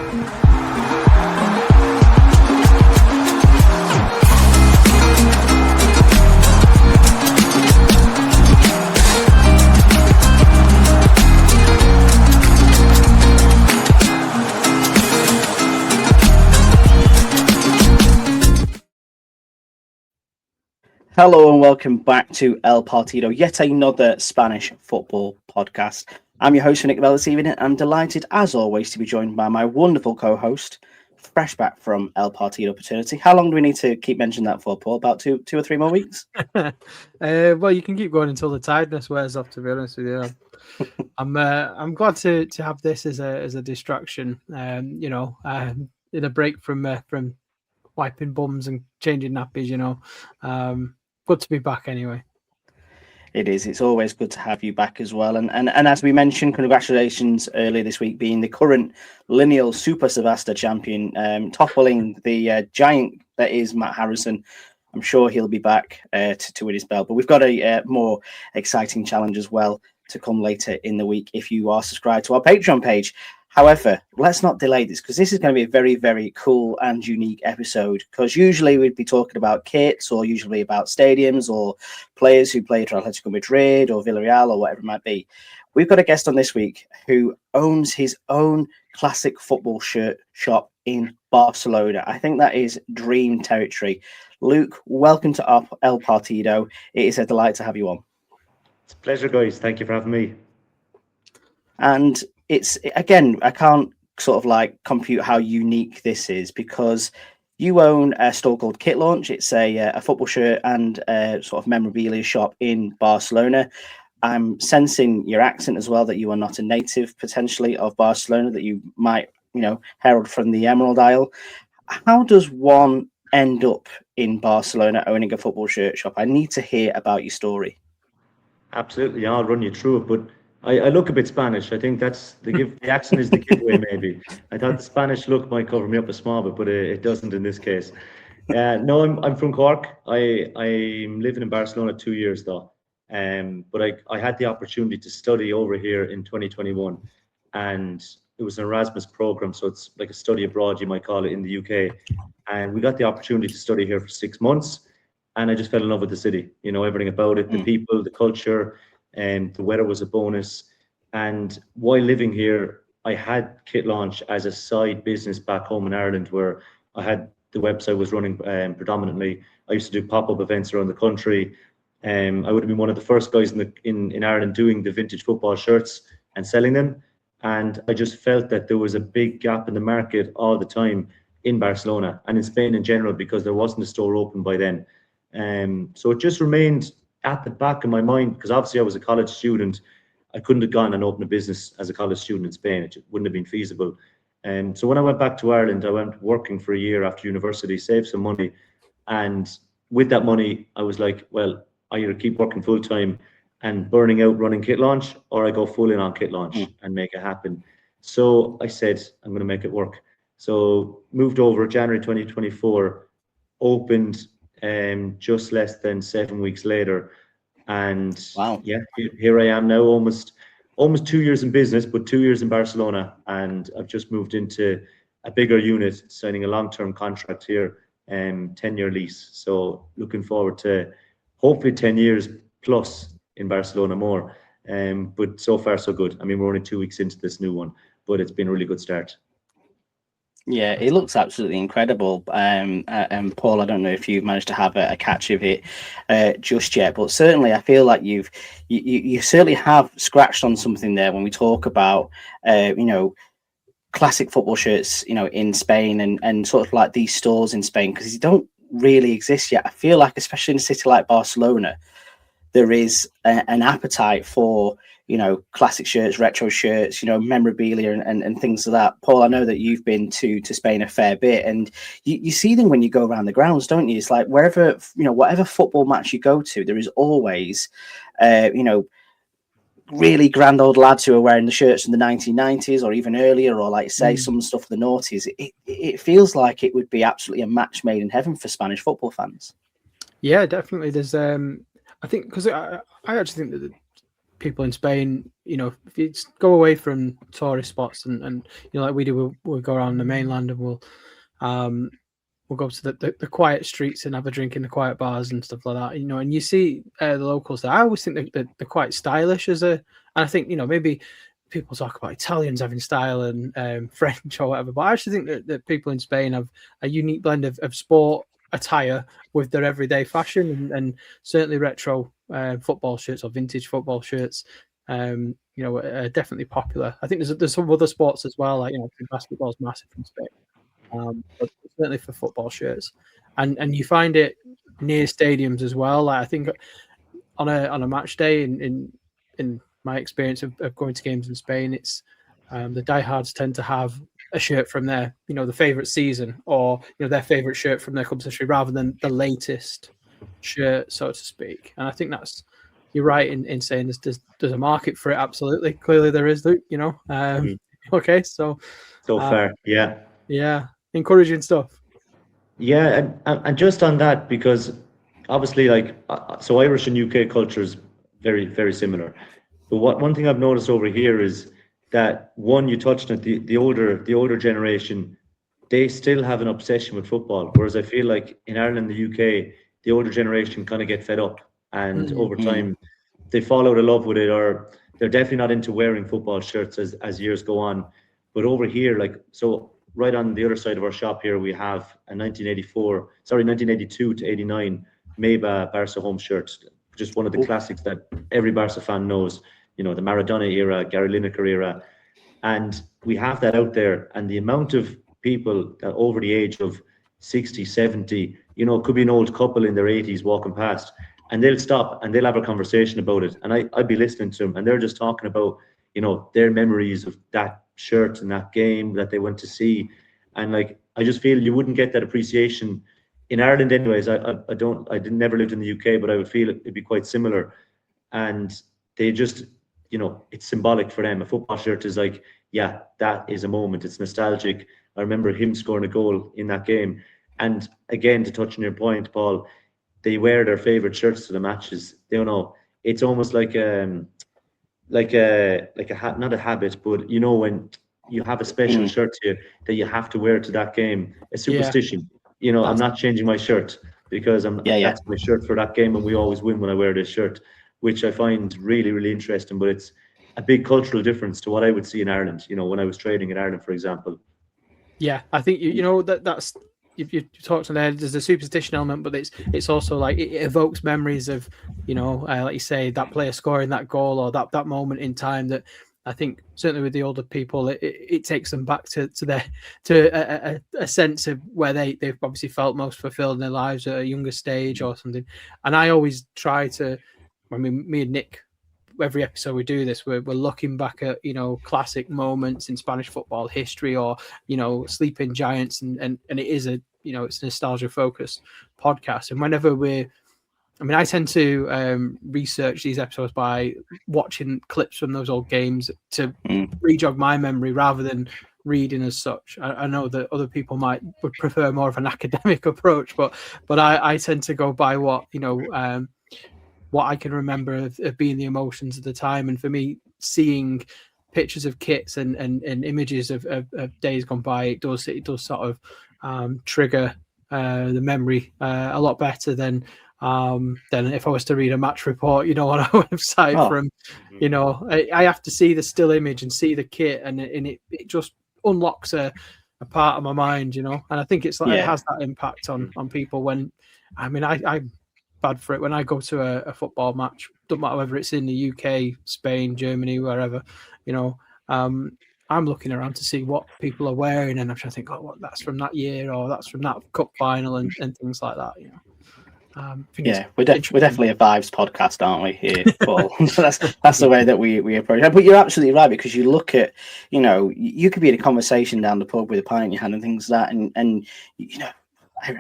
Hello and welcome back to El Partido, yet another Spanish football podcast. I'm your host for Nick Bell this evening. I'm delighted, as always, to be joined by my wonderful co-host, fresh back from El Partido paternity. How long do we need to keep mentioning that for, Paul? About two or three more weeks? Well, you can keep going until the tiredness wears off, to be honest with you. I'm glad to have this as a distraction, in a break from wiping bums and changing nappies, good to be back anyway. It is. It's always good to have you back as well. And as we mentioned, congratulations earlier this week being the current lineal Super Sevasta champion, toppling the giant that is Matt Harrison. I'm sure he'll be back to win his belt. But we've got a more exciting challenge as well to come later in the week if you are subscribed to our Patreon page. However, let's not delay this because this is going to be a very, very cool and unique episode, because usually we'd be talking about kits or usually about stadiums or players who played for Atletico Madrid or Villarreal or whatever it might be. We've got a guest on this week who owns his own classic football shirt shop in Barcelona. I think that is dream territory. Luke, welcome to El Partido. It is a delight to have you on. It's a pleasure, guys. Thank you for having me. And it's, again, I can't sort of like compute how unique this is, because you own a store called Kit Launch. It's a football shirt and a sort of memorabilia shop in Barcelona. I'm sensing your accent as well, that you are not a native potentially of Barcelona, that you might, herald from the Emerald Isle. How does one end up in Barcelona owning a football shirt shop? I need to hear about your story. Absolutely. I'll run you through it, but I look a bit Spanish. I think that's the accent is the giveaway. Maybe I thought the Spanish look might cover me up a small bit, but it doesn't in this case. No, I'm from Cork. I'm living in Barcelona 2 years though, but I had the opportunity to study over here in 2021, and it was an Erasmus program, so it's like a study abroad, you might call it, in the UK, and we got the opportunity to study here for 6 months, and I just fell in love with the city. Everything about it, the people, the culture. And the weather was a bonus. And while living here, I had Kit Launch as a side business back home in Ireland, where I had the website was running predominantly. I used to do pop-up events around the country. I would have been one of the first guys in Ireland doing the vintage football shirts and selling them. And I just felt that there was a big gap in the market all the time in Barcelona and in Spain in general, because there wasn't a store open by then. So it just remained at the back of my mind, because obviously I was a college student. I couldn't have gone and opened a business as a college student in Spain. It wouldn't have been feasible. So when I went back to Ireland, I went working for a year after university, saved some money. And with that money, I was like, well, I either keep working full time and burning out running Kit Launch, or I go full in on Kit Launch and make it happen. So I said, I'm going to make it work. So moved over January 2024, opened just less than 7 weeks later, and wow. Yeah, here I am now, almost 2 years in business, but 2 years in Barcelona, and I've just moved into a bigger unit, signing a long-term contract here, 10-year lease. So looking forward to hopefully 10 years plus in Barcelona more. But so far so good. I mean, we're only 2 weeks into this new one, but it's been a really good start. Yeah, it looks absolutely incredible. And Paul, I don't know if you've managed to have a catch of it just yet, but certainly I feel like you certainly have scratched on something there when we talk about classic football shirts, in Spain and sort of like these stores in Spain, because they don't really exist yet. I feel like, especially in a city like Barcelona, there is an appetite for classic shirts, retro shirts, memorabilia and things like that. Paul, I know that you've been to Spain a fair bit, and you see them when you go around the grounds, don't you? It's like wherever, whatever football match you go to, there is always, really grand old lads who are wearing the shirts from the 1990s or even earlier, or like say some stuff for the noughties. It feels like it would be absolutely a match made in heaven for Spanish football fans. Yeah, definitely. There's, I think, because I actually think that people in Spain, if you go away from tourist spots and like we do, we'll go around the mainland and we'll go to the quiet streets and have a drink in the quiet bars and stuff like that, and you see the locals there. I always think that they're quite stylish and I think, maybe people talk about Italians having style and French or whatever, but I actually think that people in Spain have a unique blend of sport attire with their everyday fashion and certainly retro football shirts or vintage football shirts, are definitely popular. I think there's some other sports as well, like basketball is massive in Spain, but certainly for football shirts, and you find it near stadiums as well. Like I think on a match day in my experience of going to games in Spain, it's the diehards tend to have a shirt from their, the favorite season or, their favorite shirt from their club's history rather than the latest shirt, so to speak. And I think you're right in saying there's a market for it. Absolutely. Clearly there is, Luke, Okay. So fair. Yeah. Yeah. Encouraging stuff. Yeah. And just on that, because obviously so Irish and UK culture is very, very similar. But one thing I've noticed over here is that you touched on it, the older generation, they still have an obsession with football. Whereas I feel like in Ireland, the UK, the older generation kind of get fed up, and over time they fall out of love with it, or they're definitely not into wearing football shirts as years go on. But over here, so right on the other side of our shop here, we have a 1982 to 89 Meba Barca home shirt, just one of the classics that every Barca fan knows. The Maradona era, Gary Lineker era. And we have that out there. And the amount of people that over the age of 60, 70, could be an old couple in their 80s walking past, and they'll stop and they'll have a conversation about it. And I'd be listening to them, and they're just talking about, their memories of that shirt and that game that they went to see. And I just feel you wouldn't get that appreciation in Ireland anyways. I never lived in the UK, but I would feel it'd be quite similar. And they just, it's symbolic for them. A football shirt is that is a moment. It's nostalgic. I remember him scoring a goal in that game. And again, to touch on your point, Paul, they wear their favorite shirts to the matches. It's almost like a not a habit, but when you have a special shirt to you that you have to wear to that game, a superstition. I'm not changing my shirt because that's my shirt for that game, and we always win when I wear this shirt, which I find really, really interesting. But it's a big cultural difference to what I would see in Ireland, when I was trading in Ireland, for example. Yeah, I think that's you talked on there. There's a superstition element, but it's also it evokes memories of like you say, that player scoring that goal or that moment in time. That I think certainly with the older people, it takes them back to a sense of where they've obviously felt most fulfilled in their lives at a younger stage or something. And I always try to. Me and Nick, every episode we do this, we're looking back at classic moments in Spanish football history or sleeping giants, and it is it's a nostalgia focused podcast. And whenever I tend to research these episodes by watching clips from those old games to re-jog my memory rather than reading as such. I know that other people would prefer more of an academic approach, but I tend to go by what I can remember of being the emotions of the time. And for me, seeing pictures of kits and images of days gone by, it does sort of trigger the memory a lot better than if I was to read a match report, on a website from, I have to see the still image and see the kit, and it just unlocks a part of my mind, and I think it has that impact on people when, I'm bad for it. When I go to a football match, doesn't matter whether it's in the UK, Spain, Germany, wherever, I'm looking around to see what people are wearing, and I'm trying to think, that's from that year, or that's from that cup final, and things like that. We're definitely a vibes podcast, aren't we? Here, Paul. that's the way that we approach it. But you're absolutely right, because you look at, you could be in a conversation down the pub with a pint in your hand and things like that, and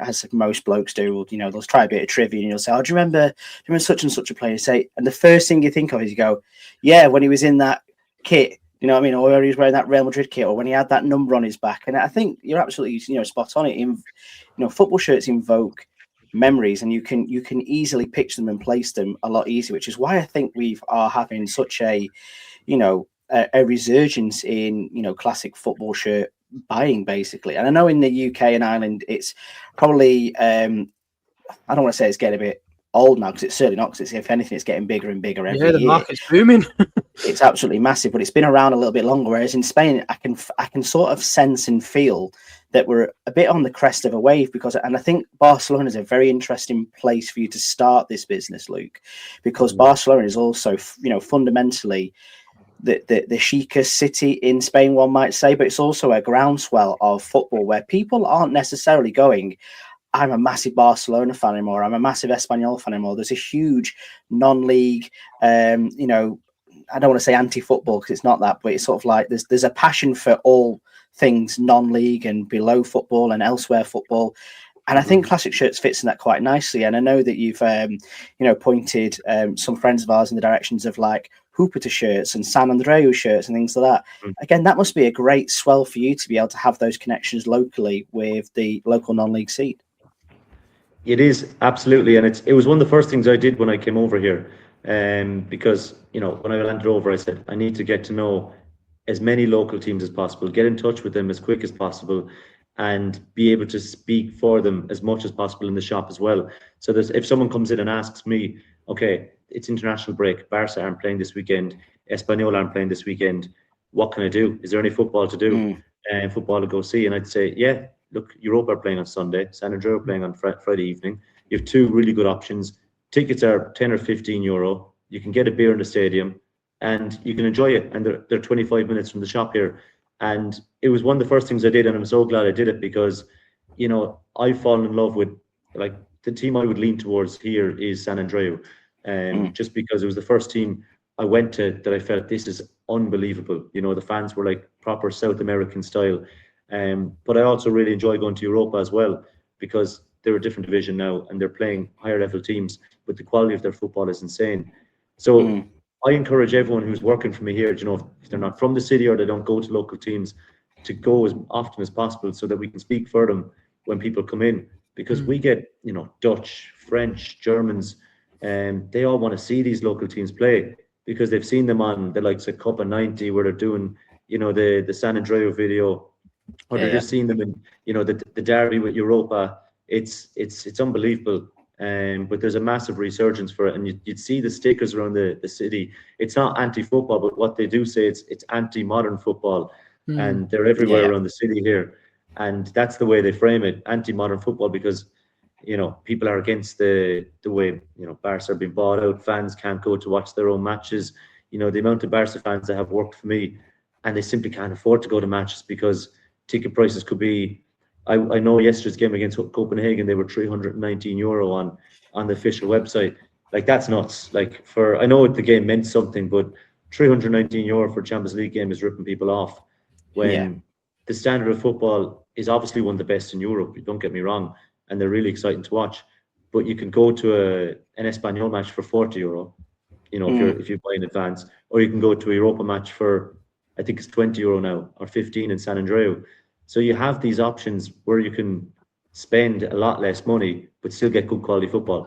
as most blokes do, they'll try a bit of trivia and you'll say, do you remember such and such a player? Say, and the first thing you think of is you go, when he was in that kit, or when he was wearing that Real Madrid kit, or when he had that number on his back. And I think you're absolutely, spot on it. Football shirts invoke memories, and you can easily picture them and place them a lot easier, which is why I think we are having such a a resurgence in classic football shirt buying, basically. And I know in the UK and Ireland it's probably I don't want to say it's getting a bit old now, because it's certainly not, because if anything it's getting bigger and bigger every year. The market's booming. It's absolutely massive, but it's been around a little bit longer, whereas in Spain I can sort of sense and feel that we're a bit on the crest of a wave, and I think Barcelona is a very interesting place for you to start this business, Luke, because Barcelona is also fundamentally the chicest city in Spain, one might say, but it's also a groundswell of football where people aren't necessarily going, I'm a massive Barcelona fan anymore, I'm a massive Espanyol fan anymore. There's a huge non-league, I don't want to say anti-football because it's not that, but it's sort of like there's a passion for all things non-league and below football and elsewhere football. And I think Classic Shirts fits in that quite nicely. And I know that you've, pointed some friends of ours in the directions of like Jupiter shirts and San Andreu shirts and things like that. Again, that must be a great swell for you to be able to have those connections locally with the local non-league scene. It is, absolutely. And it was one of the first things I did when I came over here. Because, when I landed over, I said, I need to get to know as many local teams as possible, get in touch with them as quick as possible, and be able to speak for them as much as possible in the shop as well. So that if someone comes in and asks me, okay, it's international break, Barca aren't playing this weekend, Espanyol aren't playing this weekend, what can I do? Is there any football to do? Football to go see? And I'd say, yeah, look, Europa are playing on Sunday, San Andreu are playing on Friday evening. You have two really good options. Tickets are 10 or 15 euro. You can get a beer in the stadium and you can enjoy it. And they're 25 minutes from the shop here. And it was one of the first things I did. And I'm so glad I did it because, I've fallen in love with, like, the team I would lean towards here is San Andreu. Just because it was the first team I went to that I felt this is unbelievable. The fans were like proper South American style. But I also really enjoy going to Europa as well because they're a different division now and they're playing higher level teams, but the quality of their football is insane. So I encourage everyone who's working for me here, if they're not from the city or they don't go to local teams, to go as often as possible so that we can speak for them when people come in, because we get, Dutch, French, Germans, and they all want to see these local teams play because they've seen them on the likes of Cup of 90 where they're doing, the San Andreu video, or they're just seeing them in, the derby with Europa. It's unbelievable. But there's a massive resurgence for it, and you'd see the stickers around the city. It's not anti-football, but what they do say it's anti-modern football, and they're everywhere around the city here, and that's the way they frame it, anti-modern football, because people are against the way Barca are being bought out. Fans can't go to watch their own matches. The amount of Barca fans that have worked for me, and they simply can't afford to go to matches because ticket prices could be. I know yesterday's game against Copenhagen, they were 319 euro on the official website. Like, that's nuts. Like, I know the game meant something, but 319 euro for a Champions League game is ripping people off. When the standard of football is obviously one of the best in Europe, don't get me wrong, and they're really exciting to watch. But you can go to an Espanyol match for 40 euro, if you buy in advance, or you can go to a Europa match for, I think it's 20 euro now, or 15 in San Andreu. So you have these options where you can spend a lot less money but still get good quality football.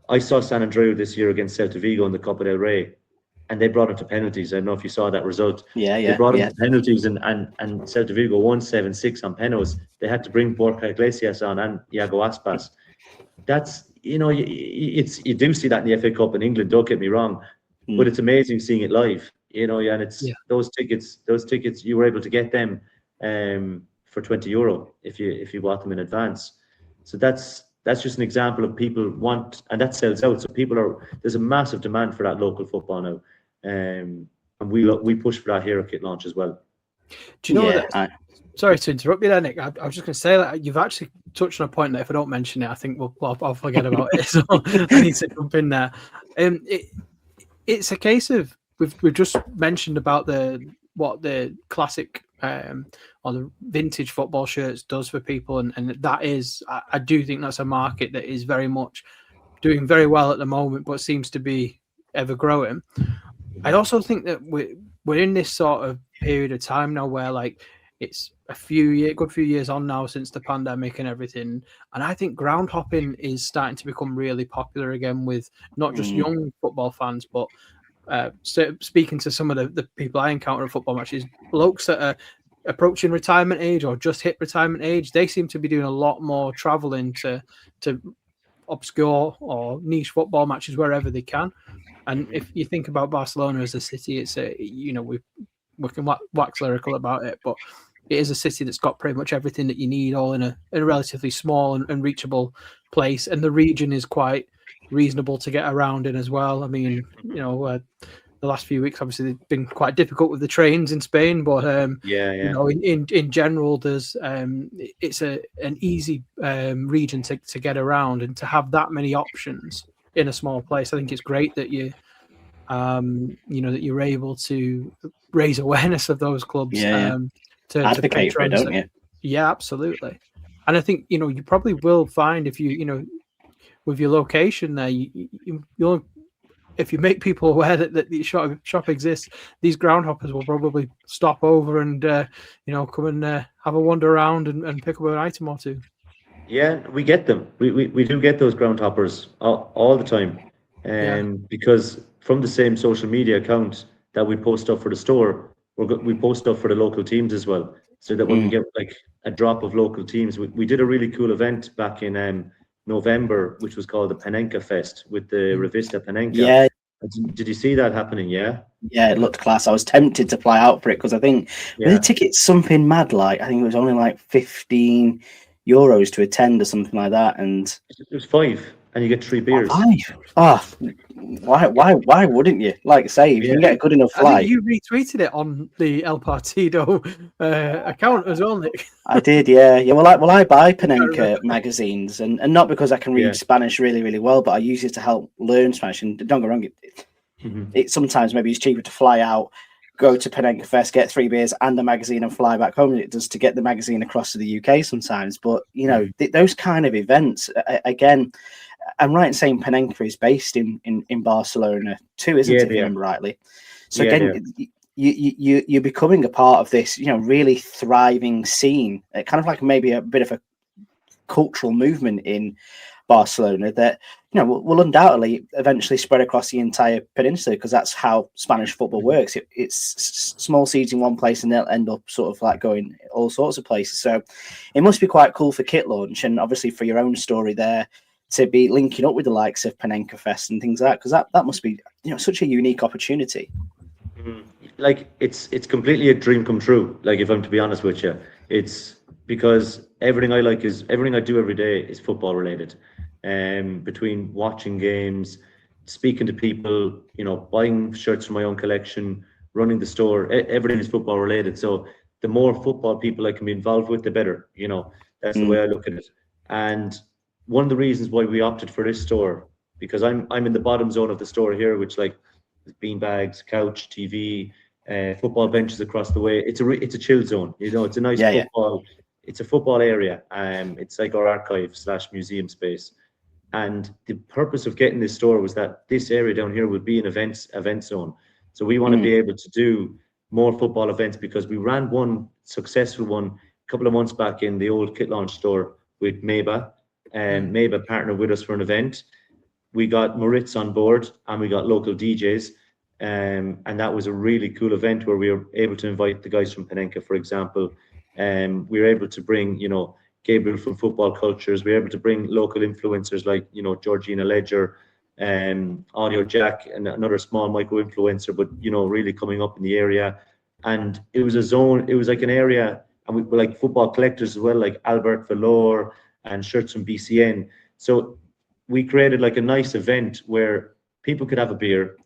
I saw San Andreu this year against Celta Vigo in the Copa del Rey, and they brought it to penalties. I don't know if you saw that result. They brought it to penalties, and Celta Vigo won 7-6 on penalties. They had to bring Borja Iglesias on and Iago Aspas. That's, you do see that in the FA Cup in England, don't get me wrong, but it's amazing seeing it live. And it's those tickets you were able to get them for 20 euro if you bought them in advance. So that's just an example of people want, and that sells out. So there's a massive demand for that local football now, and we push for that here at Kit Launch as well. Do you know that? Sorry to interrupt you there, Nick. I was just going to say that you've actually touched on a point that if I don't mention it, I think I'll forget about it. So I need to jump in there. It's a case of we've just mentioned about what the classic or the vintage football shirts does for people, and that is, I do think that's a market that is very much doing very well at the moment, but seems to be ever growing. I also think that we're in this sort of period of time now where, like, it's good few years on now since the pandemic and everything, and I think ground hopping is starting to become really popular again with not just young football fans, but speaking to some of the people I encounter at football matches, blokes that are approaching retirement age or just hit retirement age, they seem to be doing a lot more traveling to obscure or niche football matches wherever they can. And if you think about Barcelona as a city, it's we can wax lyrical about it, but it is a city that's got pretty much everything that you need, all in a relatively small and reachable place. And the region is quite reasonable to get around in as well. I mean, the last few weeks obviously they've been quite difficult with the trains in Spain, but in general, there's it's an easy region to get around, and to have that many options in a small place. I think it's great that that you're able to raise awareness of those clubs. To advocate for it, don't you? Yeah, absolutely. And I think you probably will find if you with your location there, you'll if you make people aware that the shop exists, these ground hoppers will probably stop over and come and have a wander around and pick up an item or two. Yeah, we get them. We do get those ground hoppers all the time, because from the same social media account that we post stuff for the store, we post stuff for the local teams as well. So that when we get like a drop of local teams, we did a really cool event back in November, which was called the Panenka Fest with the Revista Panenka. Yeah. Did you see that happening? Yeah. Yeah, it looked class. I was tempted to fly out for it because I think the tickets something mad. Like I think it was only like €15 to attend or something like that, and it was 5, and you get 3 beers. 5? Oh, why wouldn't you? Like I say, if you can get a good enough flight. I think you retweeted it on the El Partido account as well, Nick. I did, yeah. Well, I buy Panenka magazines, and not because I can read Spanish really, really well, but I use it to help learn Spanish. And don't get me wrong, it sometimes maybe it's cheaper to fly out, go to Panenka Fest, get 3 beers and a magazine, and fly back home than it does to get the magazine across to the UK sometimes. But those kind of events, again. I'm right in saying Panenka is based in Barcelona too, isn't it? If I remember rightly. So again, you're becoming a part of this, really thriving scene, kind of like maybe a bit of a cultural movement in Barcelona that will undoubtedly eventually spread across the entire peninsula, because that's how Spanish football works. It's small seeds in one place and they'll end up sort of like going all sorts of places. So it must be quite cool for Kit Launch, and obviously for your own story there, to be linking up with the likes of Panenka Fest and things like that, because that must be such a unique opportunity. Like it's completely a dream come true. Like, if I'm to be honest with you, it's because everything I do every day is football related. Between watching games, speaking to people, buying shirts from my own collection, running the store, everything is football related. So the more football people I can be involved with, the better. That's the way I look at it. And one of the reasons why we opted for this store, because I'm in the bottom zone of the store here, which like beanbags, couch, TV, football benches across the way. It's a chill zone. It's a nice football. It's a football area. It's like our archive / museum space. And the purpose of getting this store was that this area down here would be an event zone. So we want to be able to do more football events, because we ran one successful one a couple of months back in the old Kit Launch store with Meba. And Meba partnered with us for an event. We got Moritz on board and we got local DJs. And that was a really cool event where we were able to invite the guys from Panenka, for example. We were able to bring, Gabriel from Football Cultures. We were able to bring local influencers like, Georgina Ledger, Audio Jack, and another small micro influencer, but, really coming up in the area. And it was a zone, it was like an area, and we were like football collectors as well, like Albert Valor and shirts from BCN. So we created like a nice event where people could have a beer,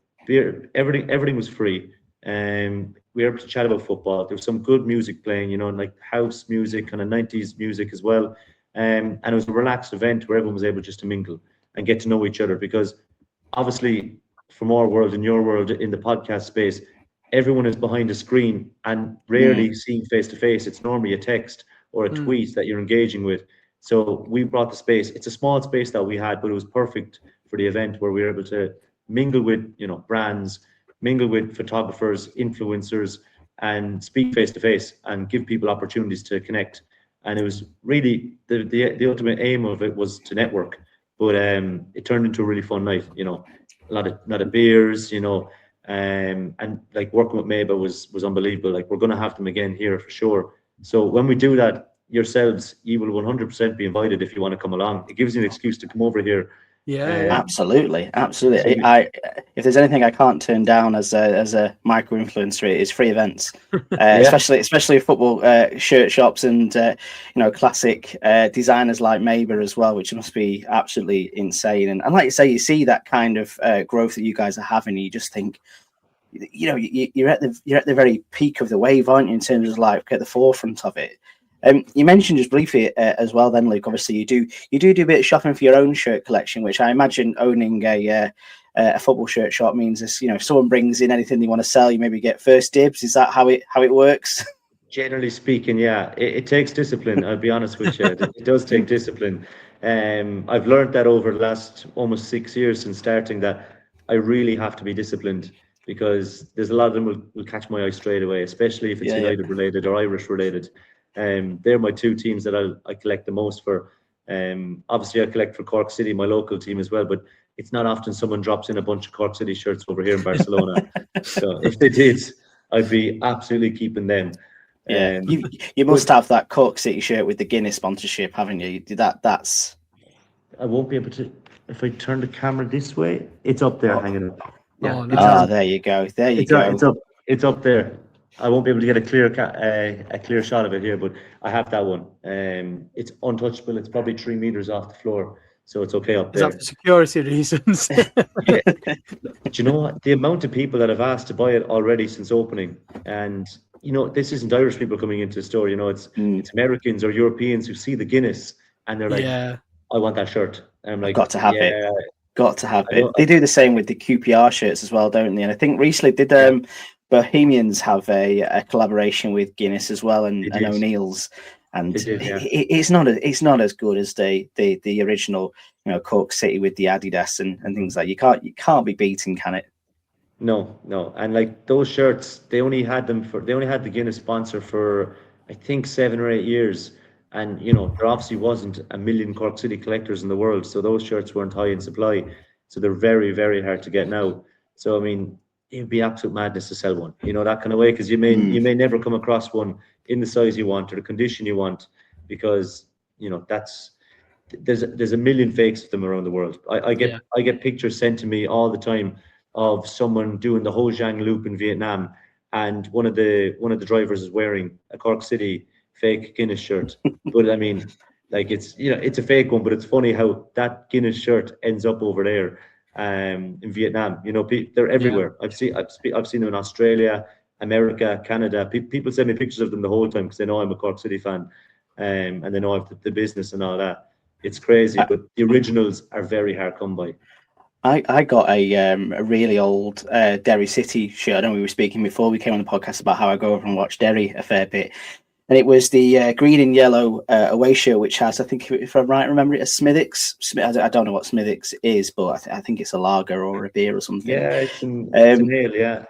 everything was free. And we were able to chat about football. There was some good music playing, like house music, kind of 90s music as well. And it was a relaxed event where everyone was able just to mingle and get to know each other, because obviously from our world and your world in the podcast space, everyone is behind a screen and rarely seen face to face. It's normally a text or a tweet that you're engaging with. So we brought the space. It's a small space that we had, but it was perfect for the event where we were able to mingle with, brands, mingle with photographers, influencers, and speak face to face and give people opportunities to connect. And it was really the ultimate aim of it was to network. But it turned into a really fun night, you know, a lot of beers, you know, and like working with Mabel was unbelievable. Like we're going to have them again here for sure. So when we do that, yourselves, you will 100% be invited if you want to come along. It gives you an excuse to come over here. Absolutely. So If there's anything I can't turn down as a micro influencer, it is free events, especially football shirt shops and classic designers like Maber as well, which must be absolutely insane. And like you say, you see that kind of growth that you guys are having, and you just think, you know, you're at the very peak of the wave, aren't you, in terms of like at the forefront of it. You mentioned just briefly as well, then Luke. Obviously, you do a bit of shopping for your own shirt collection, which I imagine owning a football shirt shop means is, you know, if someone brings in anything they want to sell, you maybe get first dibs. Is that how it works? Generally speaking, yeah, it takes discipline. I'll be honest with you, it does take discipline. I've learned that over the last almost 6 years since starting that I really have to be disciplined, because there's a lot of them will catch my eye straight away, especially if it's United related or Irish related. They're my two teams that I collect the most for. Obviously, I collect for Cork City, my local team as well, but it's not often someone drops in a bunch of Cork City shirts over here in Barcelona. So if they did, I'd be absolutely keeping them. Yeah, you must have that Cork City shirt with the Guinness sponsorship, haven't you? That's. I won't be able to. If I turn the camera this way, it's up there hanging up. Yeah. No. There you go. There you go. It's up there. I won't be able to get a clear shot of it here, but I have that one. It's untouchable. It's probably 3 meters off the floor, so it's okay up there. Is that for security reasons? Yeah. Do you know what? The amount of people that have asked to buy it already since opening, and you know, this isn't Irish people coming into the store. You know, it's Americans or Europeans who see the Guinness and they're like, "I want that shirt." And I'm like, "Got to have it. Got to have it." They do the same with the QPR shirts as well, don't they? And I think recently did Bohemians have a collaboration with Guinness as well, and O'Neill's, and it's not as good as the original, you know, Cork City with the Adidas and things like that. You can't be beaten, can it? No, and like those shirts, they only had the Guinness sponsor for I think 7 or 8 years, and you know there obviously wasn't a million Cork City collectors in the world, so those shirts weren't high in supply, so they're very, very hard to get now. So I mean, it'd be absolute madness to sell one, you know, that kind of way, because you may never come across one in the size you want or the condition you want, because you know there's a million fakes of them around the world. I get pictures sent to me all the time of someone doing the Ho Giang loop in Vietnam, and one of the drivers is wearing a Cork City fake Guinness shirt. But I mean, like it's a fake one, but it's funny how that Guinness shirt ends up over there in Vietnam. You know, they're everywhere. I've seen them in Australia, America, Canada. People send me pictures of them the whole time because they know I'm a Cork City fan, and they know I've the business and all that. It's crazy, but the originals are very hard come by. I got a really old Derry City shirt. I know we were speaking before we came on the podcast about how I go over and watch Derry a fair bit. And it was the green and yellow away shirt, which has, I think, if I'm right, remember it as Smithwick's. I don't know what Smithwick's is, but I think it's a lager or a beer or something. Yeah, it's an ale, yeah.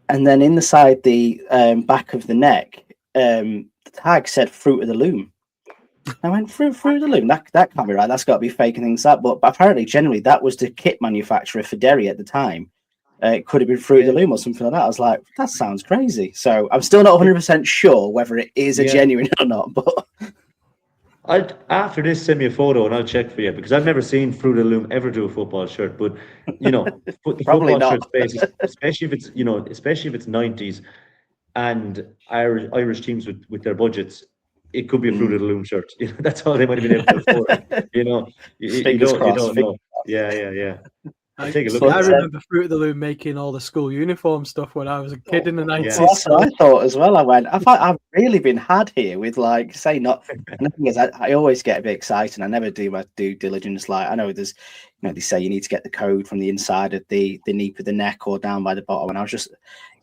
And then in the side, the back of the neck, the tag said "Fruit of the Loom." I went, Fruit of the Loom. That can't be right. That's got to be fake and things like that. But apparently, generally, that was the kit manufacturer for Derry at the time. It could have been Fruit of the Loom or something like that. I was like, that sounds crazy. So I'm still not 100% sure whether it is a genuine or not. But after this, send me a photo and I'll check for you, because I've never seen Fruit of the Loom ever do a football shirt. But you know, the football shirt space, especially if it's 90s and Irish teams with their budgets, it could be a Fruit of the Loom shirt. You know, that's all they might have been able to afford. You know, you don't know. Yeah. I remember Fruit of the Loom making all the school uniform stuff when I was a kid in the 90s. That's what I thought as well. I went, I've really been had here with, like, say not. And the thing is, I always get a bit excited. I never do my due diligence. Like, I know there's, you know, they say you need to get the code from the inside of the nape of the neck or down by the bottom. And I was just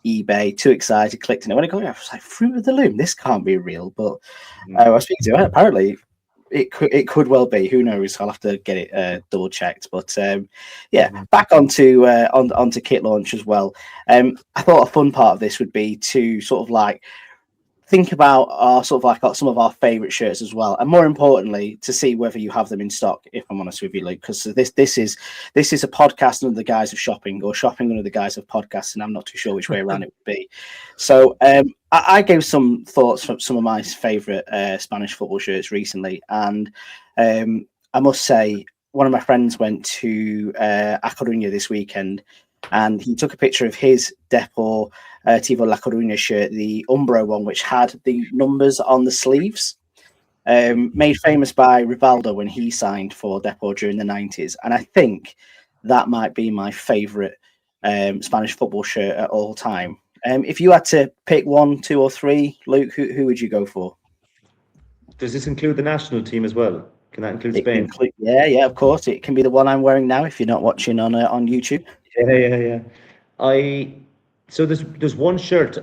eBay, too excited, clicked on it. When I got, I was like, Fruit of the Loom, this can't be real. But I was speaking to her, apparently it could well be. Who knows? I'll have to get it double checked. But back onto kit launch as well. I thought a fun part of this would be to sort of like think about some of our favorite shirts as well, and more importantly, to see whether you have them in stock. If I'm honest with you, Luke, because this is a podcast under the guise of shopping, or shopping under the guise of podcasts, and I'm not too sure which way around it would be. So I gave some thoughts from some of my favorite Spanish football shirts recently, and I must say one of my friends went to A Coruña this weekend, and he took a picture of his Deportivo La Coruña shirt, the Umbro one, which had the numbers on the sleeves, made famous by Rivaldo when he signed for Depor during the 90s. And I think that might be my favourite Spanish football shirt at all time. If you had to pick 1, 2, or 3, Luke, who would you go for? Does this include the national team as well? Can that include Spain? Yeah, of course. It can be the one I'm wearing now if you're not watching on YouTube. Yeah. So there's one shirt.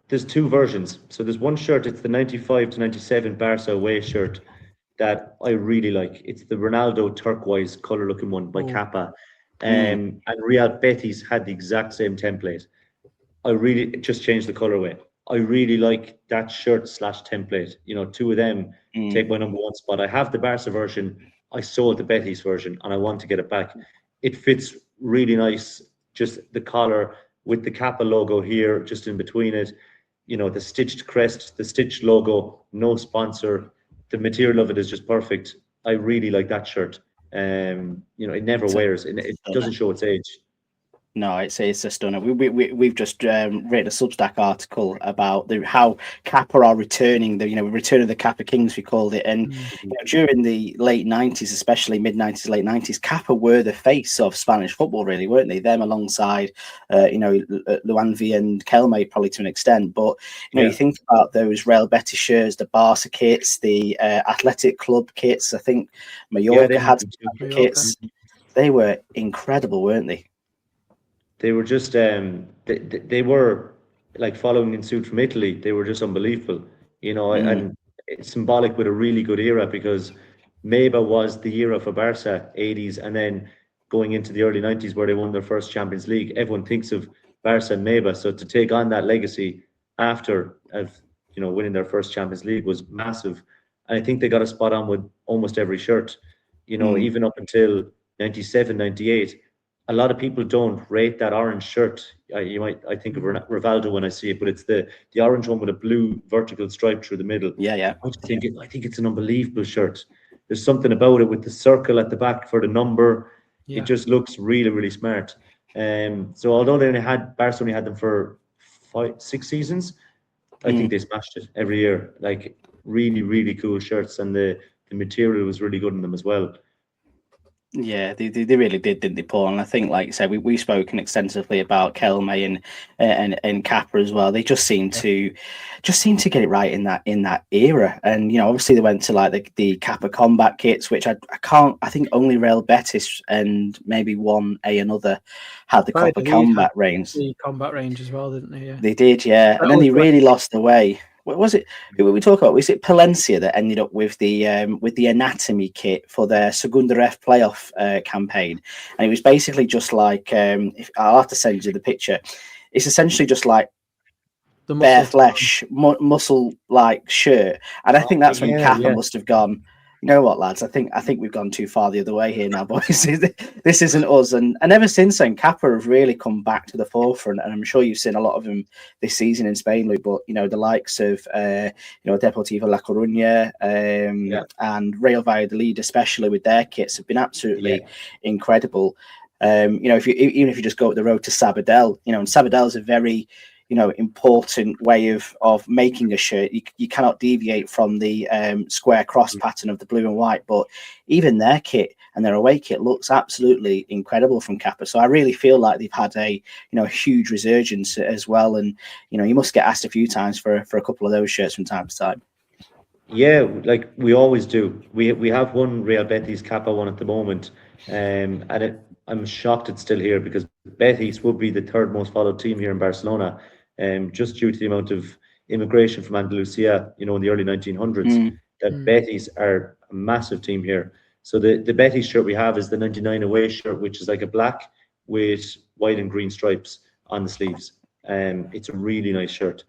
There's two versions. So there's one shirt. It's the 95 to 97 Barca away shirt that I really like. It's the Ronaldo turquoise color looking one by Kappa. And Real Betis had the exact same template. It just changed the colorway. I really like that shirt / template. Two of them take my number one spot. I have the Barca version. I sold the Betis version, and I want to get it back. It fits really nice. Just the collar with the Kappa logo here, just in between it. The stitched crest, the stitched logo, no sponsor. The material of it is just perfect. I really like that shirt. It never wears. It doesn't show its age. No, it's a stunner. We've just written a Substack article about how Kappa are returning return of the Kappa Kings, we called it. And during the late 90s, especially mid 90s, late 90s, Kappa were the face of Spanish football, really, weren't they? Them alongside Luanvi and Kelme, probably to an extent. But you think about those Real Betis shirts, the Barca kits, the Athletic Club kits. I think Mallorca had some kits. They were incredible, weren't they? They were just they were like following in suit from Italy. They were just unbelievable, and it's symbolic with a really good era, because Meba was the era for Barca, 80s, and then going into the early 90s where they won their first Champions League. Everyone thinks of Barca and Meba, so to take on that legacy after winning their first Champions League was massive. And I think they got a spot on with almost every shirt, even up until 97, 98. A lot of people don't rate that orange shirt. I think of Rivaldo when I see it, but it's the orange one with a blue vertical stripe through the middle. Yeah. I think it's an unbelievable shirt. There's something about it with the circle at the back for the number. Yeah. It just looks really, really smart. So although Barca only had them for 5-6 seasons, I think they smashed it every year. Like really, really cool shirts, and the material was really good in them as well. Yeah, they really did, didn't they, Paul? And I think, like you said, we've spoken extensively about Kelme and Kappa as well. They just seem to get it right in that era. And obviously they went to like the Kappa combat kits, which I think only Real Betis and maybe another had the Kappa combat range. The combat range as well, didn't they? Yeah. They did, yeah. And then they really lost their way. What was it? Who we talk about? Was it Palencia that ended up with the anatomy kit for their Segunda Ref playoff campaign? And it was basically just like I'll have to send you the picture. It's essentially just like the bare flesh, muscle like shirt. And I think that's when Kappa must have gone, you know what, lads? I think we've gone too far the other way here now, boys. This isn't us. And ever since then, Kappa have really come back to the forefront. And I'm sure you've seen a lot of them this season in Spain, Luke. But the likes of Deportivo La Coruña and Real Valladolid, especially with their kits, have been absolutely incredible. Even if you just go up the road to Sabadell, and Sabadell is a very important way of making a shirt. You cannot deviate from the square cross pattern of the blue and white, but even their kit and their away kit looks absolutely incredible from Kappa. So I really feel like they've had a huge resurgence as well, and you must get asked a few times for a couple of those shirts from time to time. Yeah, like we always do. We have one Real Betis Kappa one at the moment, and I'm shocked it's still here, because Betis would be the third most followed team here in Barcelona, just due to the amount of immigration from Andalusia, in the early 1900s. that Betis are a massive team here. So the Betis shirt we have is the 99 away shirt, which is like a black with white and green stripes on the sleeves. It's a really nice shirt,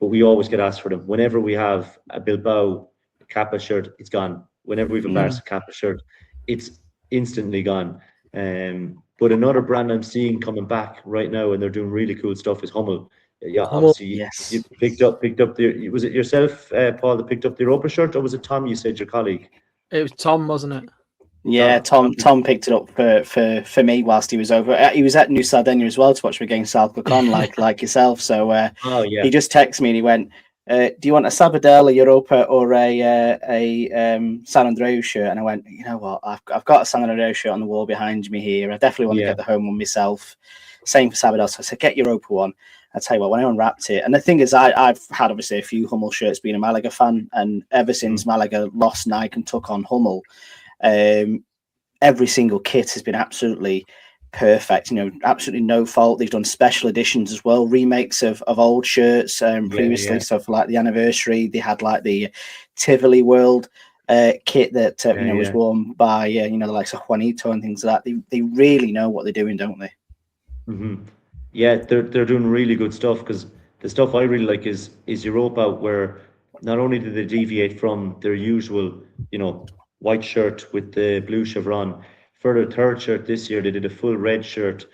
but we always get asked for them. Whenever we have a Bilbao Kappa shirt, it's gone. Whenever we have a Barca Kappa shirt, it's instantly gone. But another brand I'm seeing coming back right now, and they're doing really cool stuff, is Hummel. Yeah, Hummel, obviously yes. you picked up the. Was it yourself, Paul, that picked up the Europa shirt, or was it Tom? You said your colleague. it was Tom, wasn't it? Yeah, Tom picked it up for me whilst he was over. He was at New Sardinia as well to watch me against South Con, like yourself. So Oh yeah, he just texted me and he went, "Do you want a Sabadell, a Europa, or a San Andreu shirt?" And I went, "You know what? I've got a San Andreu shirt on the wall behind me here. I definitely want to get the home one myself. Same for Sabadell." So I said, "Get Europa one." I tell you what, when I unwrapped it, and the thing is, I've had obviously a few Hummel shirts, being a Malaga fan, and ever since Malaga lost Nike and took on Hummel, every single kit has been absolutely perfect. Absolutely no fault. They've done special editions as well, remakes of old shirts previously. yeah. So for like the anniversary, they had like the Tivoli World kit that was worn by the likes of Juanito and things like that. They really know what they're doing, don't they? Mm-hmm. Yeah, they're doing really good stuff, because the stuff I really like is Europa, where not only do they deviate from their usual, white shirt with the blue chevron. For their third shirt this year, they did a full red shirt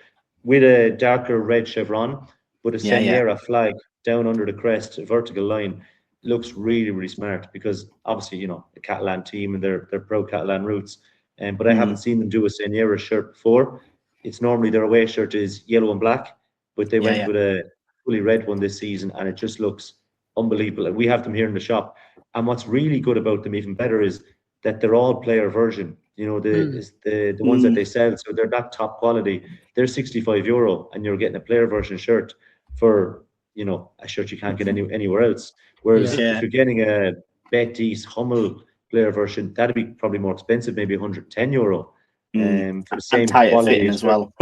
with a darker red chevron, but a Senyera flag down under the crest, a vertical line. Looks really, really smart, because obviously, the Catalan team and their pro-Catalan roots. But I haven't seen them do a Senyera shirt before. It's normally their away shirt is yellow and black, but they went with a fully red one this season, and it just looks unbelievable. And we have them here in the shop. And what's really good about them, even better, is that they're all player version. The ones that they sell, so they're not top quality. They're €65, and you're getting a player version shirt for a shirt you can't get anywhere else. Whereas if you're getting a Betis Hummel player version, that'd be probably more expensive, maybe €110. For the same quality as well.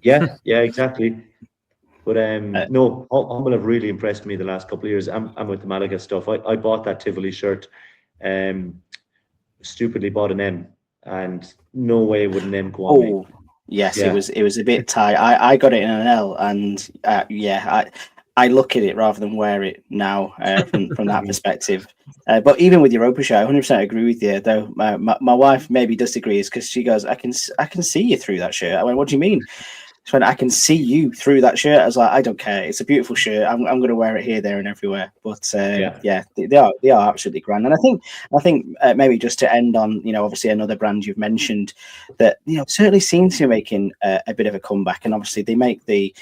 yeah, exactly. But no, Hummel have really impressed me the last couple of years. I'm with the Malaga stuff. I bought that Tivoli shirt, stupidly bought an M, and no way would an M go on me. Yes, it was a bit tight. I got it in an L, and I look at it rather than wear it now from that perspective. But even with Europa shirt, I 100% agree with you. Though my wife maybe disagrees, because she goes, I can see you through that shirt." I went, "What do you mean?" She went, "I can see you through that shirt." I was like, "I don't care. It's a beautiful shirt. I'm going to wear it here, there, and everywhere." But they are absolutely grand. And I think maybe just to end on, obviously another brand you've mentioned that certainly seems to be making a bit of a comeback. And obviously they make the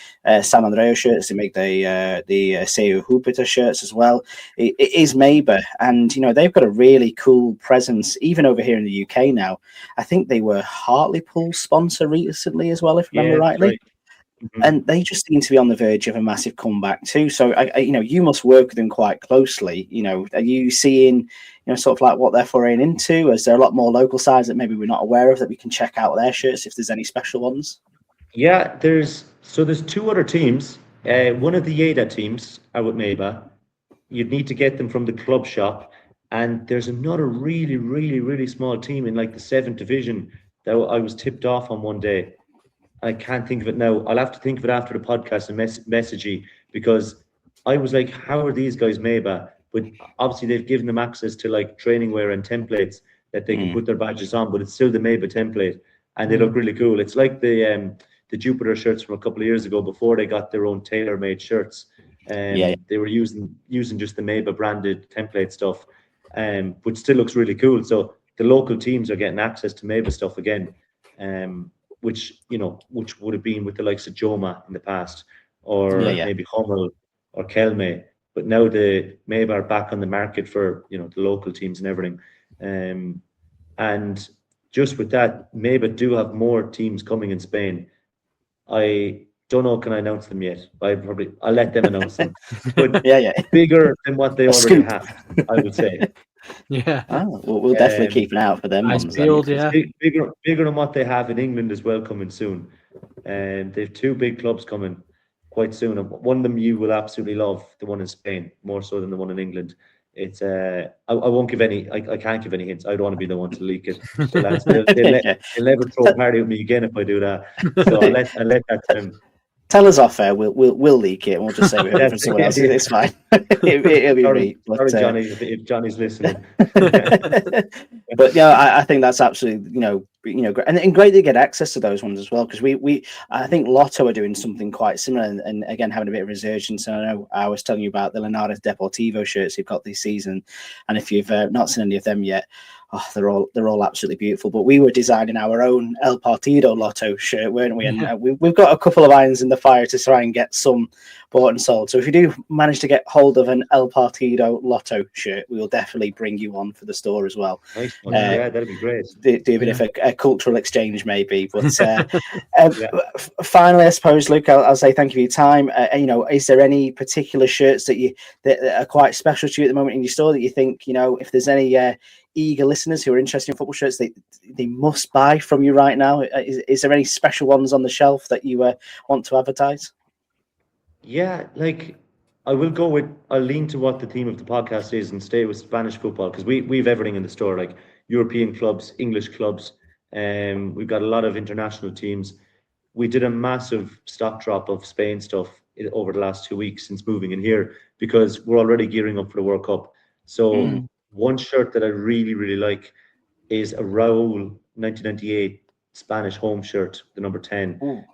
San Andreu shirts, they make the Seu Jupiter shirts as well. It is Maber, and they've got a really cool presence even over here in the UK now. I think they were Hartlepool sponsor recently as well, if I remember rightly. Right. Mm-hmm. And they just seem to be on the verge of a massive comeback too. So, you must work with them quite closely. Are you seeing, sort of like what they're foraying into? Is there a lot more local sides that maybe we're not aware of that we can check out their shirts if there's any special ones? Yeah, there's two other teams. One of the Yeda teams out with Meba. You'd need to get them from the club shop. And there's another really, really, really small team in like the 7th division that I was tipped off on one day. I can't think of it now. I'll have to think of it after the podcast and message you, because I was like, how are these guys Meba? But obviously they've given them access to like training wear and templates that they can put their badges on, but it's still the Meba template, and they look really cool. It's like the Jupiter shirts from a couple of years ago before they got their own tailor-made shirts. They were using just the Meba branded template stuff, but still looks really cool. So the local teams are getting access to Meba stuff again. Which would have been with the likes of Joma in the past, or maybe Hummel or Kelme. But now the Meba are back on the market for the local teams and everything. And just with that, Meba do have more teams coming in Spain. I don't know, can I announce them yet? I'll let them announce them. But bigger than what they already have, I would say. Yeah. We'll definitely keep an eye out for them. Nice build, bigger than what they have in England as well, coming soon. And they've 2 big clubs coming quite soon. And one of them you will absolutely love, the one in Spain, more so than the one in England. it's I won't give any. I can't give any hints. I don't want to be the one to leak it. So lads, they'll never throw a party with me again if I do that. So I'll let that to them. Tell us off air. We'll leak it, and we'll just say we heard it from someone else. It's fine. It'll be Sorry, me. But, sorry, Johnny, if Johnny's listening. But yeah, I think that's absolutely great, and great to get access to those ones as well, because I think Lotto are doing something quite similar, and again having a bit of resurgence. And I know I was telling you about the Linares Deportivo shirts you've got this season, and if you've not seen any of them yet, they're all absolutely beautiful. But we were designing our own El Partido Lotto shirt, weren't we? And we've got a couple of irons in the fire to try and get some bought and sold. So if you do manage to get hold of an El Partido Lotto shirt, we will definitely bring you on for the store as well. Nice one. Yeah, that'd be great. Do a bit of a cultural exchange maybe. But finally, I suppose, Luke, I'll say thank you for your time. Is there any particular shirts that are quite special to you at the moment in your store that you think, if there's any eager listeners who are interested in football shirts, they must buy from you right now? Is there any special ones on the shelf that you want to advertise? Yeah, I'll lean to what the theme of the podcast is and stay with Spanish football, because we've everything in the store, like European clubs, English clubs, we've got a lot of international teams. We did a massive stock drop of Spain stuff over the last 2 weeks since moving in here, because we're already gearing up for the World Cup. So one shirt that I really, really like is a Raúl 1998 Spanish home shirt, the number 10.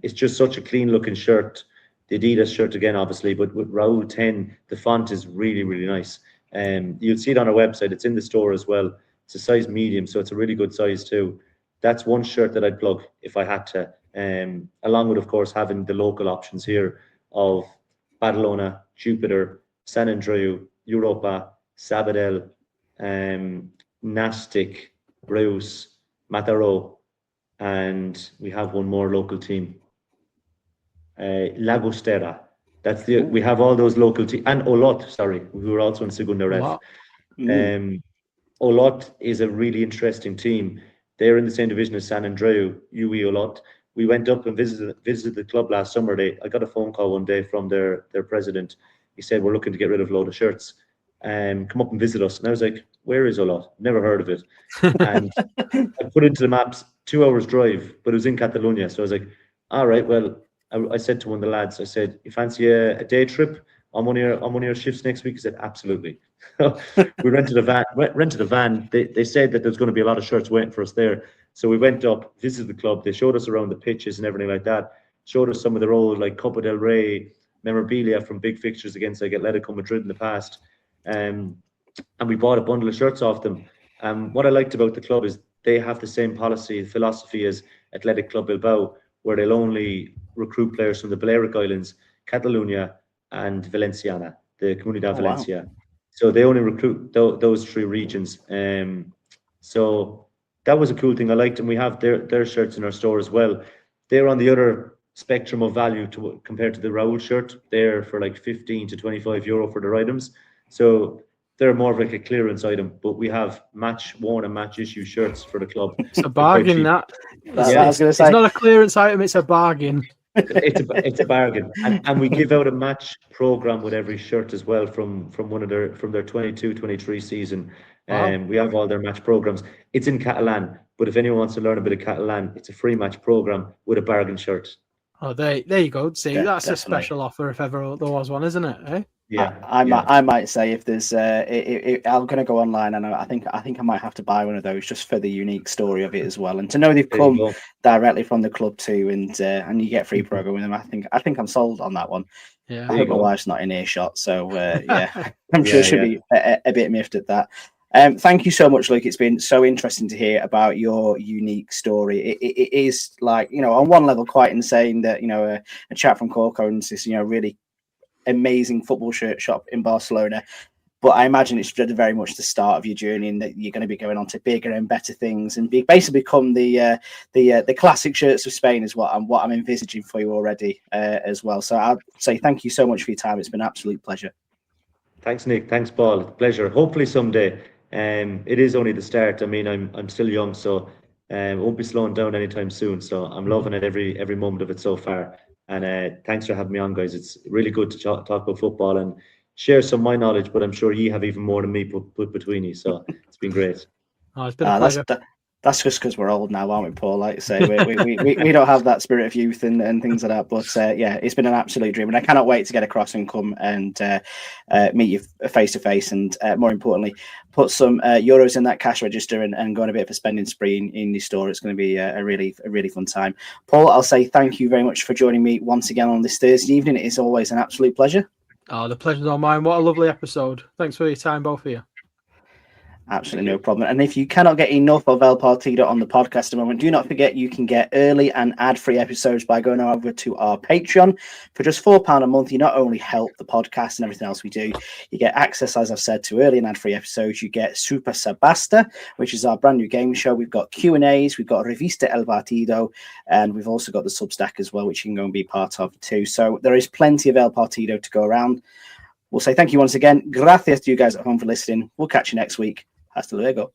It's just such a clean looking shirt. The Adidas shirt again, obviously, but with Raúl 10, the font is really, really nice. You'll see it on our website. It's in the store as well. It's a size medium, so it's a really good size too. That's one shirt that I'd plug if I had to. Along with, of course, having the local options here of Barcelona, Jupiter, San Andreu, Europa, Sabadell, Nastic, Bruce, Mataró, and we have one more local team. Lagostera. We have all those local teams, and Olot, who are also in Segunda Ref. Olot is a really interesting team. They're in the same division as San Andreu, UE Olot. We went up and visited the club last summer. I got a phone call one day from their president. He said, we're looking to get rid of a load of shirts. Come up and visit us. And I was like, where is Olot? Never heard of it. And I put into the maps 2 hours drive, but it was in Catalonia. So I was like, all right, well, I said to one of the lads, I said, you fancy a day trip on one of your shifts next week? He said, absolutely. We rented a van. They said that there's going to be a lot of shirts waiting for us there. So we went up, visited the club. They showed us around the pitches and everything like that. Showed us some of their old Copa del Rey memorabilia from big fixtures against Atletico Madrid in the past. And we bought a bundle of shirts off them. What I liked about the club is they have the same philosophy as Athletic Club Bilbao, where they'll only recruit players from the Balearic Islands, Catalonia, and Valenciana, the Comunidad Valencia. Wow. So they only recruit those three regions. So that was a cool thing I liked, and we have their shirts in our store as well. They're on the other spectrum of value compared to the Raúl shirt. They're for 15 to 25 euro for their items. So they're more of a clearance item, but we have match worn and match issue shirts for the club. It's a bargain. I was going to say, it's not a clearance item; it's a bargain. It's a bargain, and we give out a match program with every shirt as well from their 22-23 season. Wow. We have all their match programs. It's in Catalan, but if anyone wants to learn a bit of Catalan, it's a free match program with a bargain shirt. Oh, there you go. See, that's definitely a special offer if ever there was one, isn't it? Eh? Yeah, I might say if there's, I'm going to go online, and I think I might have to buy one of those just for the unique story of it as well, and to know they've come directly from the club too, and you get free program with them. I think I'm sold on that one. Yeah, I hope my wife's not in earshot, so yeah, I'm sure she'll be a bit miffed at that. Thank you so much, Luke. It's been so interesting to hear about your unique story. It is on one level quite insane that a chap from Cork owns this really amazing football shirt shop in Barcelona, but I imagine it's very much the start of your journey, and that you're going to be going on to bigger and better things, and basically become the classic shirts of Spain is what I'm envisaging for you already as well. So I'll say thank you so much for your time. It's been an absolute pleasure. Thanks, Nick. Thanks, Paul. Pleasure. Hopefully someday. It is only the start. I mean, I'm still young, so won't be slowing down anytime soon. So I'm loving it every moment of it so far. And thanks for having me on, guys. It's really good to talk about football and share some of my knowledge, but I'm sure you have even more than me put between you. So it's been great. Oh, it's been a pleasure. That's just because we're old now, aren't we, Paul? Like I say, we don't have that spirit of youth and things like that. But yeah, it's been an absolute dream, and I cannot wait to get across and come and meet you face to face, and more importantly, put some euros in that cash register and go on a bit of a spending spree in your store. It's going to be a really fun time. Paul, I'll say thank you very much for joining me once again on this Thursday evening. It is always an absolute pleasure. Oh, the pleasure's all mine. What a lovely episode. Thanks for your time, both of you. Absolutely no problem. And if you cannot get enough of El Partido on the podcast at the moment, do not forget you can get early and ad-free episodes by going over to our Patreon. For just £4 a month, you not only help the podcast and everything else we do, you get access, as I've said, to early and ad-free episodes. You get Super Sabasta, which is our brand new game show. We've got Q&As, we've got Revista El Partido, and we've also got the Substack as well, which you can go and be part of too. So there is plenty of El Partido to go around. We'll say thank you once again. Gracias to you guys at home for listening. We'll catch you next week. Hasta luego.